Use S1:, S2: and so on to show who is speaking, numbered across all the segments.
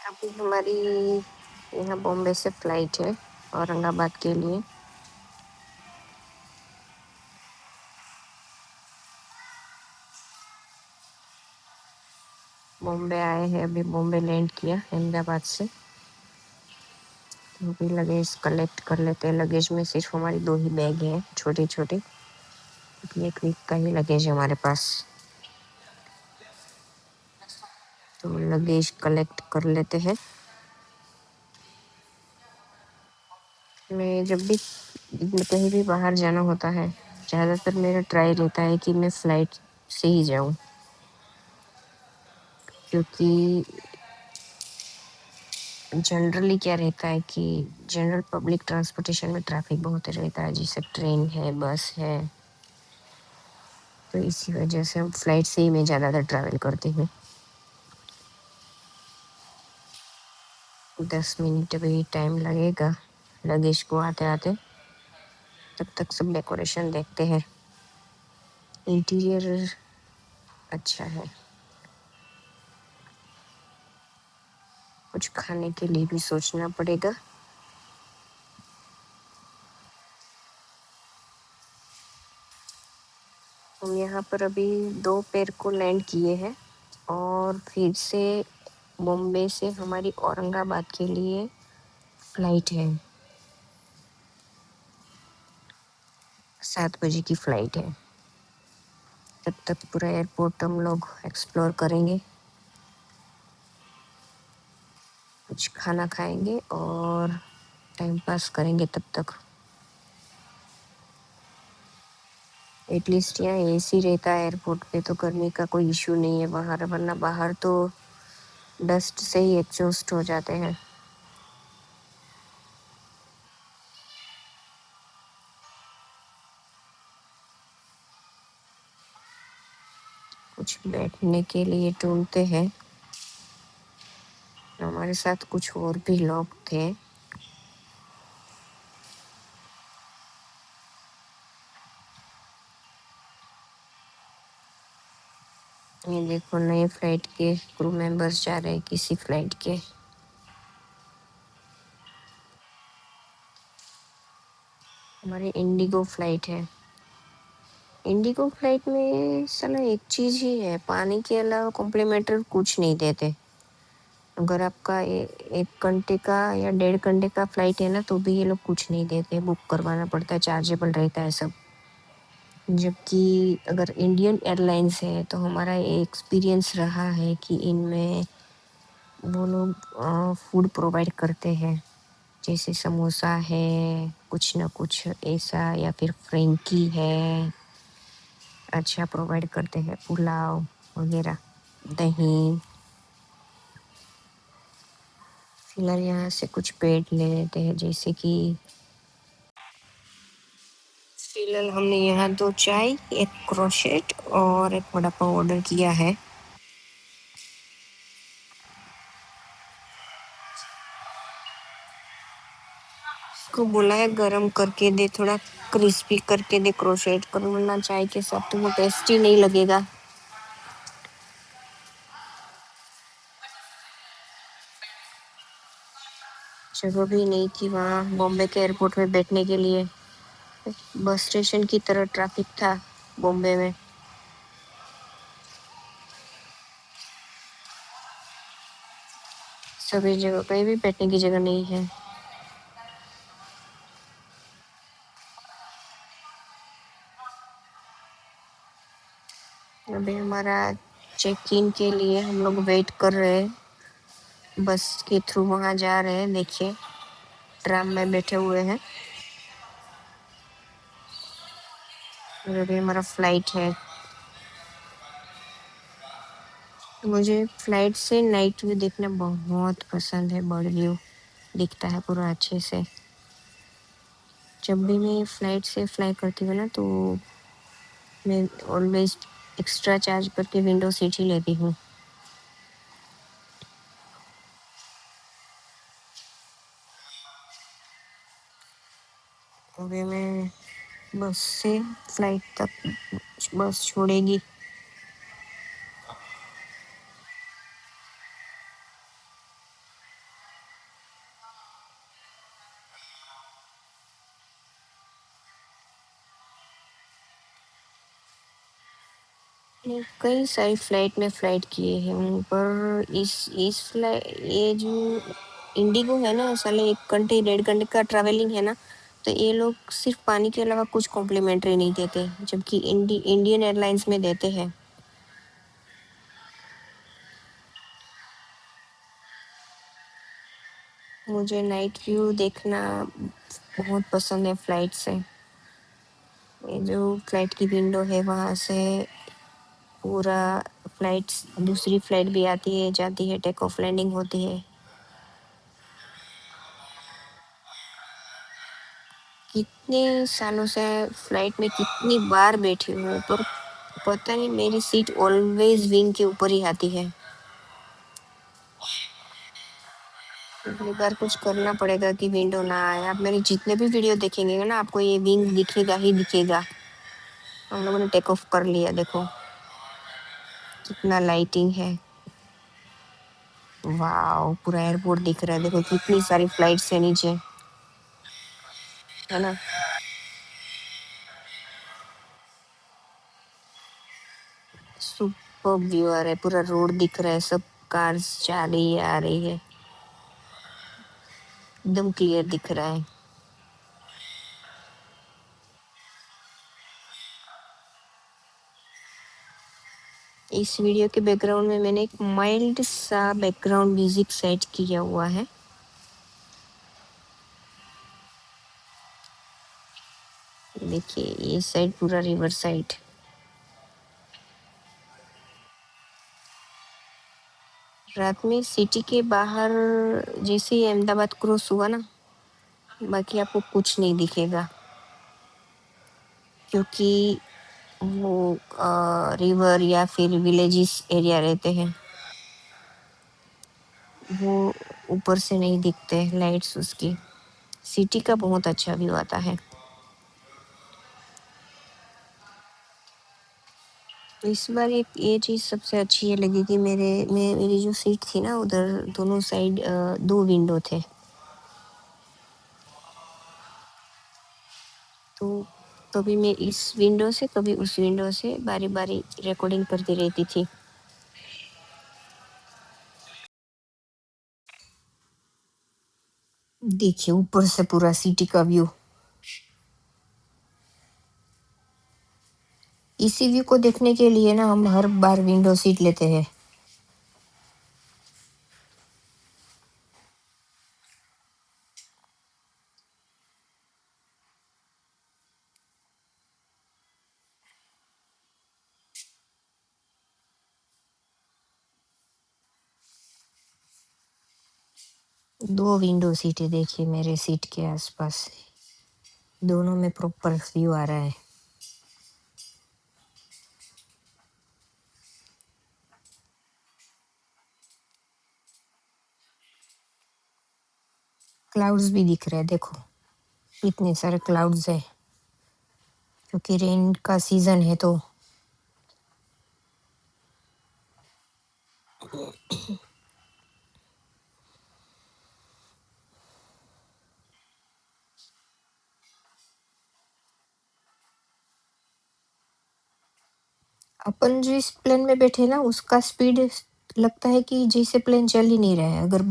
S1: अभी हमारी यहाँ बॉम्बे से फ्लाइट है औरंगाबाद के लिए। बॉम्बे आए हैं, अभी बॉम्बे लैंड किया अहमदाबाद से। तो अभी लगेज कलेक्ट कर लेते हैं। लगेज में सिर्फ हमारी 2 ही बैग हैं, छोटी छोटी। एक वीक का ही लगेज है हमारे पास, तो लगेज कलेक्ट कर लेते हैं। मैं जब भी कहीं भी बाहर जाना होता है, ज़्यादातर मेरा ट्राई रहता है कि मैं फ़्लाइट से ही जाऊँ, क्योंकि जनरली क्या रहता है कि जनरल पब्लिक ट्रांसपोर्टेशन में ट्रैफिक बहुत रहता है, जैसे ट्रेन है, बस है। तो इसी वजह से हम फ्लाइट से ही मैं ज़्यादातर ट्रैवल करती हूँ। 10 मिनट भी टाइम लगेगा लगेज को आते आते। तब तक सब डेकोरेशन देखते हैं। इंटीरियर अच्छा है। कुछ खाने के लिए भी सोचना पड़ेगा। हम यहाँ पर अभी दोपहर को लैंड किए हैं और फिर से बॉम्बे से हमारी औरंगाबाद के लिए फ्लाइट है। 7 बजे की फ्लाइट है। तब तक पूरा एयरपोर्ट हम लोग एक्सप्लोर करेंगे, कुछ खाना खाएंगे और टाइम पास करेंगे तब तक। एटलीस्ट यहाँ एसी रहता है एयरपोर्ट पे, तो गर्मी का कोई इशू नहीं है बाहर, वरना बाहर तो डस्ट से ही एग्जॉस्ट हो जाते हैं। कुछ बैठने के लिए ढूंढते हैं। हमारे साथ कुछ और भी लोग थे। ये देखो, नए फ्लाइट के क्रू मेंबर्स जा रहे हैं किसी फ्लाइट के। हमारी इंडिगो फ्लाइट है। इंडिगो फ्लाइट में साला एक चीज ही है, पानी के अलावा कॉम्प्लीमेंट्री कुछ नहीं देते। अगर आपका 1 घंटे का या 1.5 घंटे का फ्लाइट है ना, तो भी ये लोग कुछ नहीं देते, बुक करवाना पड़ता है, चार्जेबल रहता है सब। जबकि अगर इंडियन एयरलाइंस है तो हमारा एक्सपीरियंस रहा है कि इनमें वो लोग फूड प्रोवाइड करते हैं, जैसे समोसा है, कुछ ना कुछ ऐसा, या फिर फ्रेंकी है, अच्छा प्रोवाइड करते हैं, पुलाव वगैरह, दही। फिलहाल यहाँ से कुछ पेड़ ले लेते हैं, जैसे कि फिलहाल हमने यहाँ 2 चाय, 1 क्रोशेट और 1 वड़ा पाव ऑर्डर किया है। उसको बोला है गरम करके दे, थोड़ा क्रिस्पी करके दे क्रोशेट पर, वरना चाय के साथ तो वो टेस्टी नहीं लगेगा। जगह भी नहीं थी वहाँ बॉम्बे के एयरपोर्ट में बैठने के लिए। बस स्टेशन की तरह ट्रैफिक था बॉम्बे में। सभी जगह कहीं भी बैठने की जगह नहीं है। अभी हमारा चेक इन के लिए हम लोग वेट कर रहे हैं। बस के थ्रू वहाँ जा रहे हैं, देखिए ट्राम में बैठे हुए हैं। और अभी हमारा फ्लाइट है। मुझे फ्लाइट से नाइट व्यू देखना बहुत पसंद है। बर्ड व्यू दिखता है पूरा अच्छे से। जब भी मैं फ्लाइट से फ्लाई करती हूँ ना, तो मैं ऑलवेज एक्स्ट्रा चार्ज करके विंडो सीट ही लेती हूँ। अभी मैं बस से फ्लाइट तक, बस छोड़ेगी। मैंने कई सारी फ्लाइट में फ्लाइट किए हैं, पर इस फ्लाइट ये जो इंडिगो है ना, साले 1 घंटे 1.5 घंटे का ट्रैवलिंग है ना, तो ये लोग सिर्फ पानी के अलावा कुछ कॉम्प्लीमेंट्री नहीं देते, जबकि इंडियन एयरलाइंस में देते हैं। मुझे नाइट व्यू देखना बहुत पसंद है फ्लाइट से। ये जो फ्लाइट की विंडो है वहाँ से पूरा फ्लाइट्स, दूसरी फ्लाइट भी आती है जाती है, टेक ऑफ लैंडिंग होती है। कितने सालों से फ्लाइट में कितनी बार बैठी हूँ, पर पता नहीं मेरी सीट ऑलवेज विंग के ऊपर ही आती है। अगली बार कुछ करना पड़ेगा कि विंडो ना आए। आप मेरे जितने भी वीडियो देखेंगे ना, आपको ये विंग दिखेगा ही दिखेगा। हम लोगों ने टेक ऑफ कर लिया, देखो कितना लाइटिंग है। वाह, पूरा एयरपोर्ट दिख रहा है, देखो कितनी सारी फ्लाइट्स है नीचे, है ना। सुपर व्यू आ रहा है, पूरा रोड दिख रहा है, सब कार्स जा रही है आ रही है, एकदम क्लियर दिख रहा है। इस वीडियो के बैकग्राउंड में मैंने एक माइल्ड सा बैकग्राउंड म्यूजिक सेट किया हुआ है। देखिए ये साइड पूरा रिवर साइड। रात में सिटी के बाहर जैसे ही अहमदाबाद क्रॉस हुआ ना, बाकी आपको कुछ नहीं दिखेगा, क्योंकि वो रिवर या फिर विलेजेस एरिया रहते हैं, वो ऊपर से नहीं दिखते लाइट्स उसकी। सिटी का बहुत अच्छा व्यू आता है। इस बार एक ये चीज़ सबसे अच्छी ये लगी कि मेरी जो सीट थी ना, उधर दोनों साइड 2 विंडो थे। तो कभी मैं इस विंडो से कभी उस विंडो से बारी-बारी रिकॉर्डिंग करती रहती थी। देखिए ऊपर से पूरा सिटी का व्यू। इसी व्यू को देखने के लिए ना हम हर बार विंडो सीट लेते हैं। 2 विंडो सीटें देखिए मेरे सीट के आसपास। दोनों में प्रॉपर व्यू आ रहा है। क्लाउड्स भी दिख रहे हैं, देखो इतने सारे क्लाउड्स है, क्योंकि रेन का सीजन है तो। अपन जो इस प्लेन में बैठे ना, उसका स्पीड लगता है कि जैसे प्लेन चल ही नहीं रहा है। अगर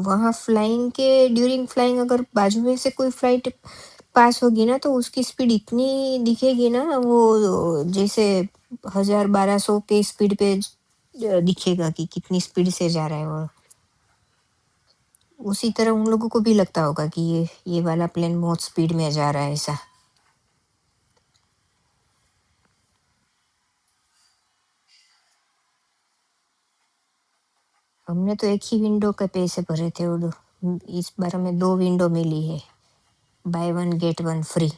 S1: वहाँ फ्लाइंग के ड्यूरिंग फ्लाइंग अगर बाजू में से कोई फ्लाइट पास होगी ना, तो उसकी स्पीड इतनी दिखेगी ना, वो जैसे 1000-1200 के स्पीड पे दिखेगा कि कितनी स्पीड से जा रहा है वो। उसी तरह उन लोगों को भी लगता होगा कि ये वाला प्लेन बहुत स्पीड में जा रहा है ऐसा। हमने तो एक ही विंडो के पैसे भरे थे, इस बार हमें 2 विंडो मिली है, बाय 1 गेट 1 फ्री।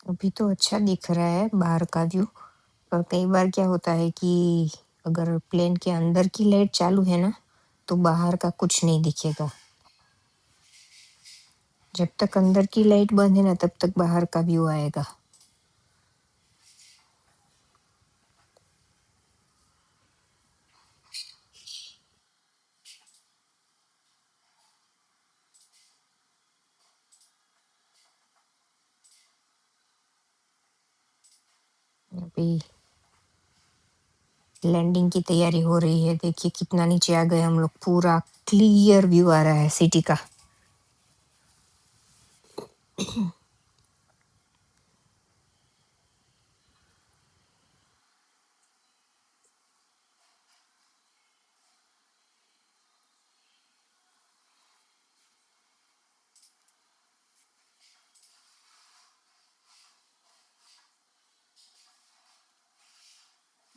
S1: अभी तो अच्छा दिख रहा है बाहर का व्यू, पर कई बार क्या होता है कि अगर प्लेन के अंदर की लाइट चालू है ना, तो बाहर का कुछ नहीं दिखेगा। जब तक अंदर की लाइट बंद है ना, तब तक बाहर का व्यू आएगा। अभी लैंडिंग की तैयारी हो रही है। देखिए कितना नीचे आ गए हम लोग, पूरा क्लियर व्यू आ रहा है सिटी का।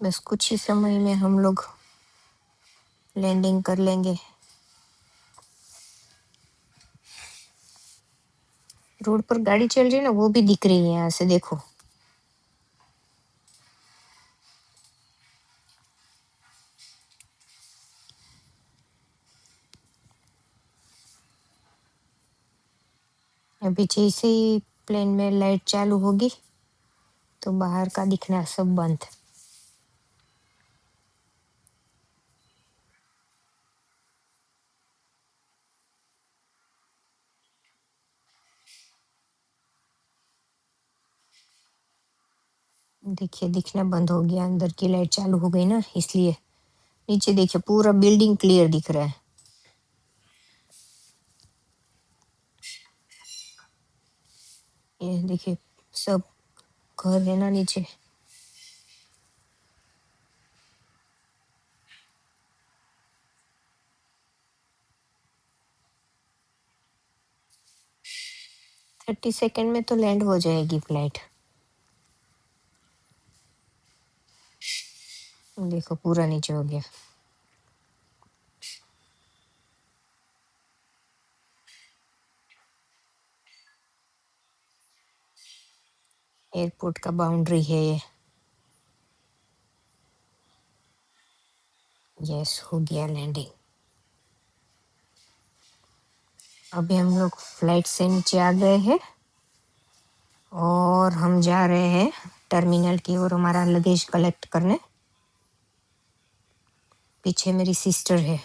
S1: बस कुछ ही समय में हम लोग लैंडिंग कर लेंगे। रोड पर गाड़ी चल रही है ना, वो भी दिख रही है यहाँ से, देखो। अभी जैसे ही प्लेन में लाइट चालू होगी तो बाहर का दिखना सब बंद। देखिए दिखना बंद हो गया, अंदर की लाइट चालू हो गई ना, इसलिए। नीचे देखिए पूरा बिल्डिंग क्लियर दिख रहा है। ये देखिए सब घर है ना नीचे। थर्टी सेकेंड में तो लैंड हो जाएगी फ्लाइट। देखो पूरा नीचे हो गया। एयरपोर्ट का बाउंड्री है ये। यस, हो गया लैंडिंग। अभी हम लोग फ्लाइट से नीचे आ गए हैं और हम जा रहे हैं टर्मिनल की ओर हमारा लगेज कलेक्ट करने। पीछे मेरी सिस्टर है।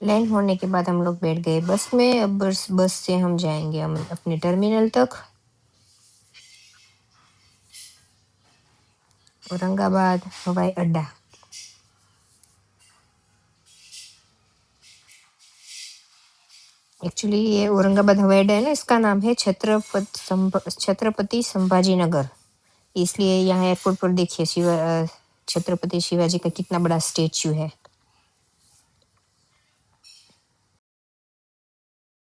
S1: लैंड होने के बाद हम लोग बैठ गए बस में। अब बस से हम जाएंगे हम अपने टर्मिनल तक, औरंगाबाद हवाई अड्डा। एक्चुअली ये औरंगाबाद हवाई अड्डा है ना, इसका नाम है छत्रपति संभाजी नगर। इसलिए यहाँ एयरपोर्ट पर देखिए छत्रपति शिवाजी का कितना बड़ा स्टेच्यू है।